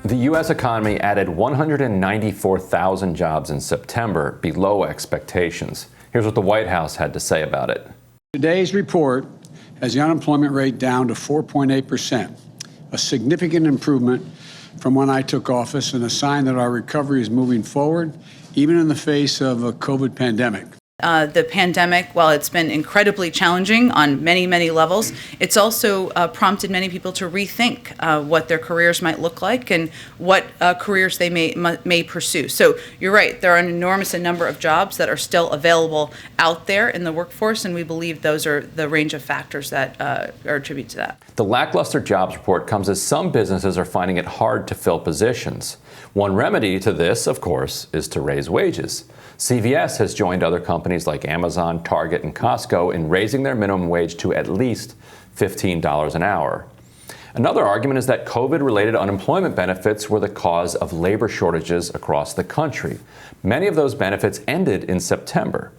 The U.S. economy added 194,000 jobs in September, below expectations. Here's what the White House had to say about it. Today's report has the unemployment rate down to 4.8%, a significant improvement from when I took office and a sign that our recovery is moving forward, even in the face of a COVID pandemic. The pandemic, while it's been incredibly challenging on many, many levels, it's also prompted many people to rethink what their careers might look like and what careers they may pursue. So you're right, there are an enormous number of jobs that are still available out there in the workforce, and we believe those are the range of factors that are attributed to that. The lackluster jobs report comes as some businesses are finding it hard to fill positions. One remedy to this, of course, is to raise wages. CVS has joined other companies like Amazon, Target, and Costco in raising their minimum wage to at least $15 an hour. Another argument is that COVID-related unemployment benefits were the cause of labor shortages across the country. Many of those benefits ended in September.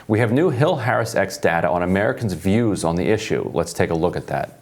We have new HarrisX data on Americans' views on the issue. Let's take a look at that.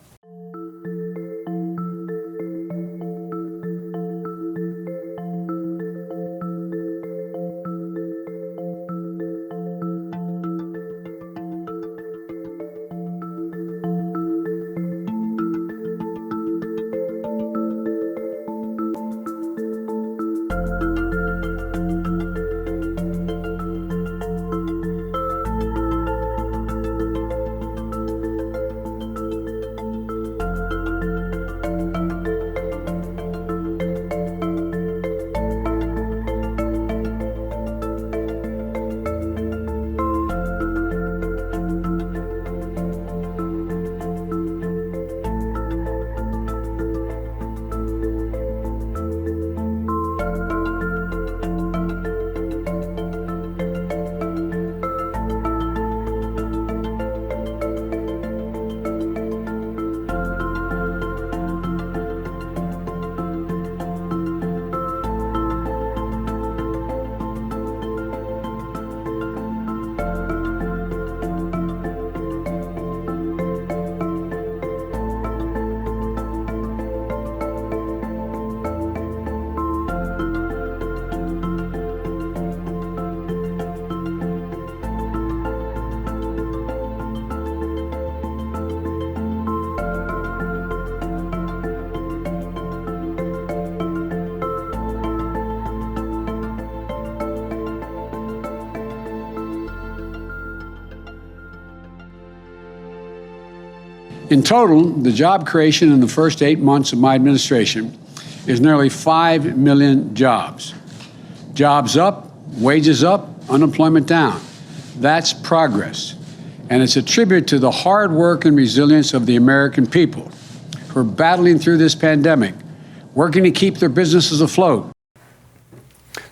In total, the job creation in the first 8 months of my administration is nearly 5 million jobs. Jobs up, wages up, unemployment down. That's progress. And it's a tribute to the hard work and resilience of the American people who are battling through this pandemic, working to keep their businesses afloat.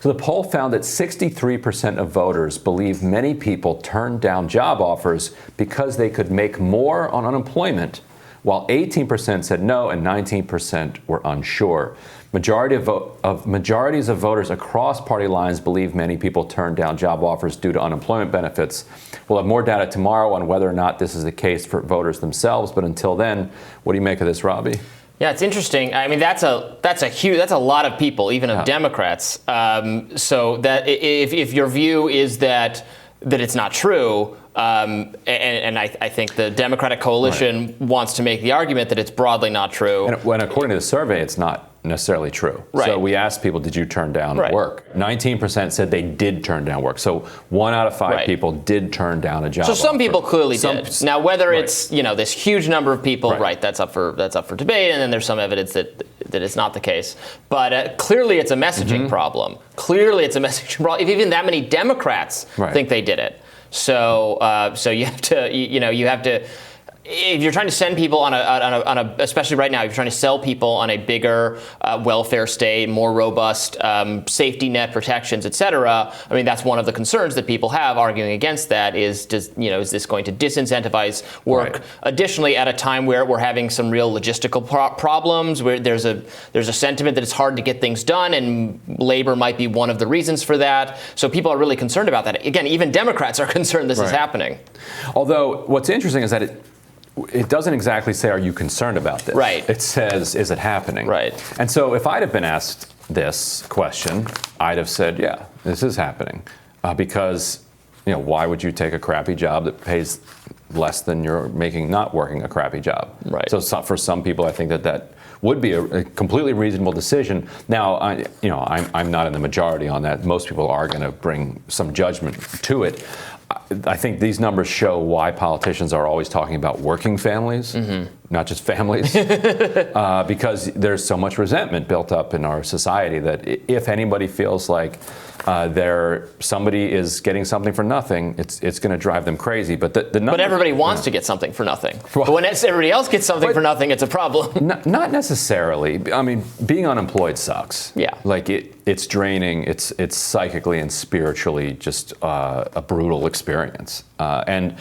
So the poll found that 63% of voters believe many people turned down job offers because they could make more on unemployment, while 18% said no and 19% were unsure. Majorities of voters across party lines believe many people turned down job offers due to unemployment benefits. We'll have more data tomorrow on whether or not this is the case for voters themselves. But until then, what do you make of this, Robbie? Yeah, it's interesting. I mean, that's a lot of people, even of Democrats. So that if your view is that it's not true, and I think the Democratic coalition wants to make the argument that it's broadly not true. And when according to the survey, it's not necessarily true. Right. So we asked people, did you turn down work? 19% said they did turn down work. So 1 out of 5 people did turn down a job. So some offer. people clearly did. Now, whether it's this huge number of people, that's up for debate, and then there's some evidence that it's not the case. But clearly, it's a messaging problem. Clearly, it's a messaging problem. If even that many Democrats think they did it, so you have to. If you're trying to send people on a especially right now, if you're trying to sell people on a bigger welfare state, more robust safety net protections, et cetera, I mean, that's one of the concerns that people have arguing against that is is this going to disincentivize work? Right. Additionally, at a time where we're having some real logistical problems, where there's a sentiment that it's hard to get things done, and labor might be one of the reasons for that. So people are really concerned about that. Again, even Democrats are concerned this is happening. Although what's interesting is that it doesn't exactly say, are you concerned about this? Right. It says, is it happening? Right. And so if I'd have been asked this question, I'd have said, yeah, this is happening. Because, why would you take a crappy job that pays less than you're making not working a crappy job? Right. So for some people, I think that would be a completely reasonable decision. Now, I'm not in the majority on that. Most people are going to bring some judgment to it. I think these numbers show why politicians are always talking about working families, not just families, because there's so much resentment built up in our society that if anybody feels like somebody is getting something for nothing, it's going to drive them crazy. But the numbers, but everybody wants to get something for nothing. But when everybody else gets something for nothing, it's a problem. Not necessarily. I mean, being unemployed sucks. Yeah. Like it's draining. It's psychically and spiritually just a brutal experience. And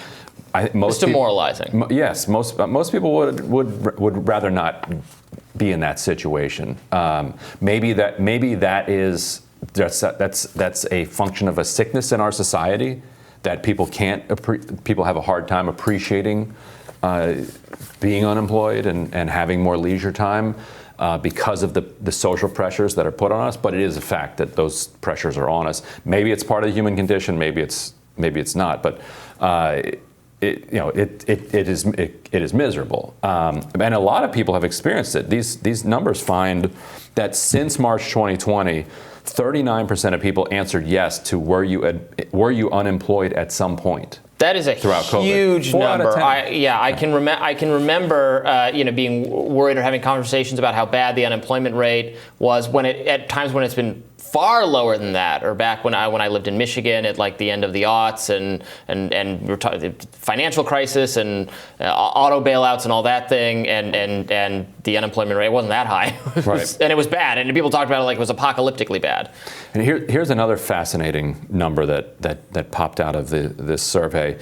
most it's demoralizing. Yes, most people would rather not be in that situation. Maybe that is. That's a function of a sickness in our society that people have a hard time appreciating being unemployed and having more leisure time because of the social pressures that are put on us. But it is a fact that those pressures are on us. Maybe it's part of the human condition. Maybe it's not. But it is miserable, and a lot of people have experienced it. These numbers find that since March 2020. 39% of people answered yes to were you unemployed at some point. That is a huge number. I can remember being worried or having conversations about how bad the unemployment rate was at times when it's been far lower than that, or back when I lived in Michigan at like the end of the aughts and we were talking financial crisis and auto bailouts and all that thing, and the unemployment rate wasn't that high. And it was bad, and people talked about it like it was apocalyptically bad. And here's another fascinating number that popped out of this survey.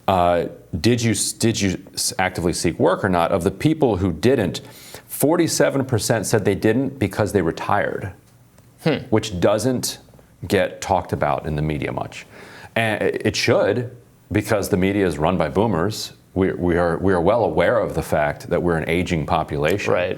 Did you actively seek work or not? Of the people who didn't, 47% said they didn't because they retired. Which doesn't get talked about in the media much. And it should, because the media is run by boomers. We are well aware of the fact that we're an aging population. Right.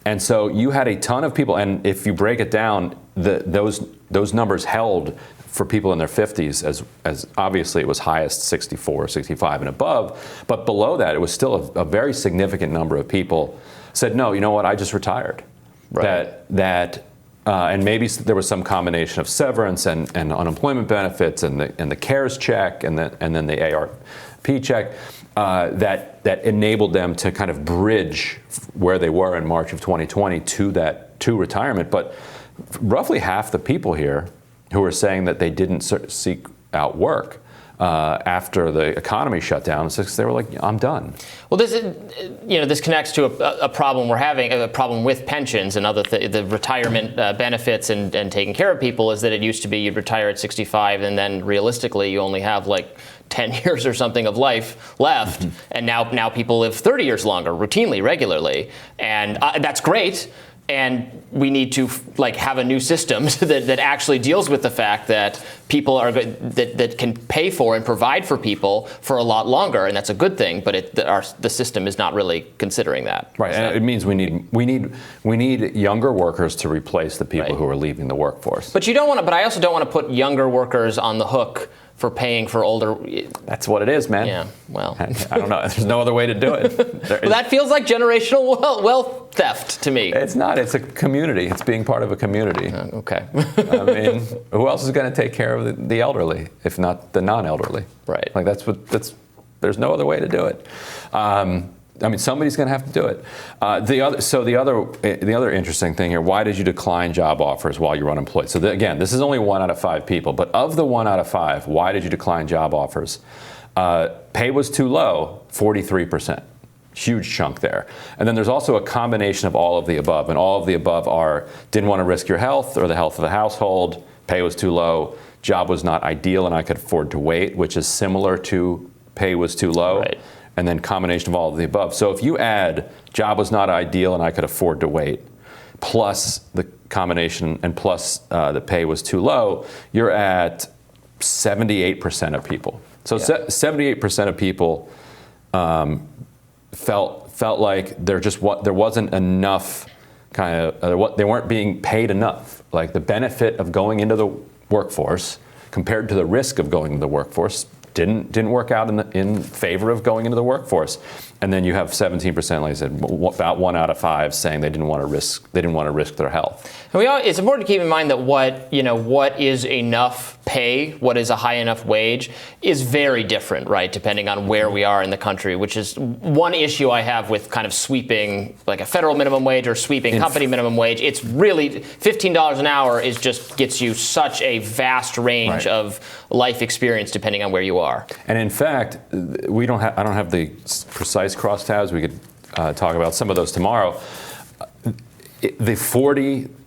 And so you had a ton of people, and if you break it down, those numbers held for people in their 50s as obviously it was highest 64, 65 and above, but below that it was still a very significant number of people said, no, you know what, I just retired. Right. And maybe there was some combination of severance and unemployment benefits and the CARES check and then the ARP check that enabled them to kind of bridge where they were in March of 2020 to retirement. But roughly half the people here who are saying that they didn't seek out work after the economy shut down, they were like, I'm done. Well, this connects to a problem we're having, a problem with pensions and the retirement benefits and taking care of people, is that it used to be you'd retire at 65 and then realistically you only have like 10 years or something of life left. And now people live 30 years longer routinely, regularly. And that's great. And we need to have a new system that actually deals with the fact that people that can pay for and provide for people for a lot longer, and that's a good thing. But the system is not really considering that. Right, and it means we need younger workers to replace the people who are leaving the workforce. But I also don't want to put younger workers on the hook for paying for older. That's what it is, man. Yeah, well. I don't know. There's no other way to do it. Well, that feels like generational wealth theft to me. It's not. It's a community. It's being part of a community. Okay. I mean, who else is going to take care of the elderly, if not the non-elderly? Right. Like there's no other way to do it. I mean, somebody's going to have to do it. The other interesting thing here: why did you decline job offers while you were unemployed? So again, this is only 1 out of 5 people, but of the 1 out of 5, why did you decline job offers? Pay was too low, 43%. Huge chunk there. And then there's also a combination of all of the above, and all of the above are didn't want to risk your health or the health of the household. Pay was too low. Job was not ideal, and I could afford to wait, which is similar to pay was too low. Right. And then combination of all of the above. So if you add job was not ideal and I could afford to wait, plus the combination and plus the pay was too low, you're at 78% of people. So 78% of people felt like there wasn't enough they weren't being paid enough. Like the benefit of going into the workforce compared to the risk of going into the workforce didn't work out in favor of going into the workforce. And then you have 17%, like I said, about 1 out of 5 saying they didn't want to risk their health. And it's important to keep in mind that what is enough pay, what is a high enough wage, is very different, right, depending on where we are in the country, which is one issue I have with kind of sweeping like a federal minimum wage or sweeping company minimum wage. It's really $15 an hour gets you such a vast range of life experience depending on where you are. And in fact, I don't have the precise crosstabs. We could talk about some of those tomorrow.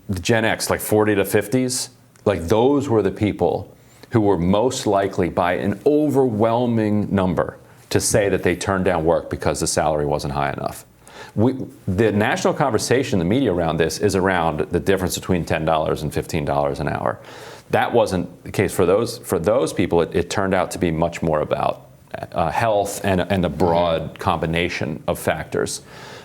The Gen X, like 40 to 50s, like those were the people who were most likely by an overwhelming number to say that they turned down work because the salary wasn't high enough. The national conversation, the media around this is around the difference between $10 and $15 an hour. That wasn't the case for those people. It turned out to be much more about health and a broad combination of factors.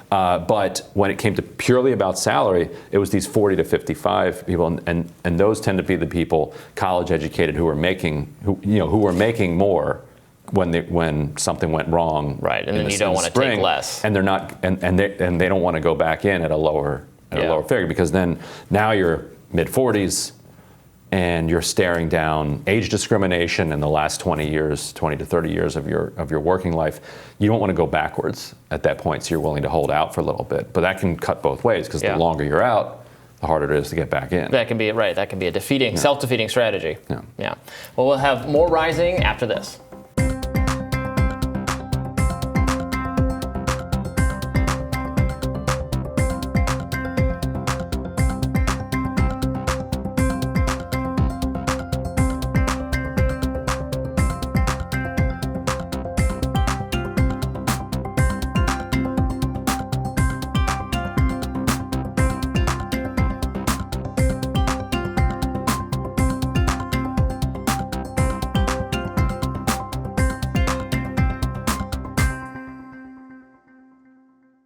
But when it came to purely about salary, it was these 40 to 55 people, and those tend to be the people college educated who were making more when something went wrong. Right, and then you don't want to take less, and they're not, and they don't want to go back in at a lower figure, because then now you're mid 40s. And you're staring down age discrimination in the last 20 to 30 years of your working life. You don't want to go backwards at that point, so you're willing to hold out for a little bit. But that can cut both ways, because the longer you're out, the harder it is to get back in. That can be a self-defeating strategy. Yeah. Well, we'll have more Rising after this.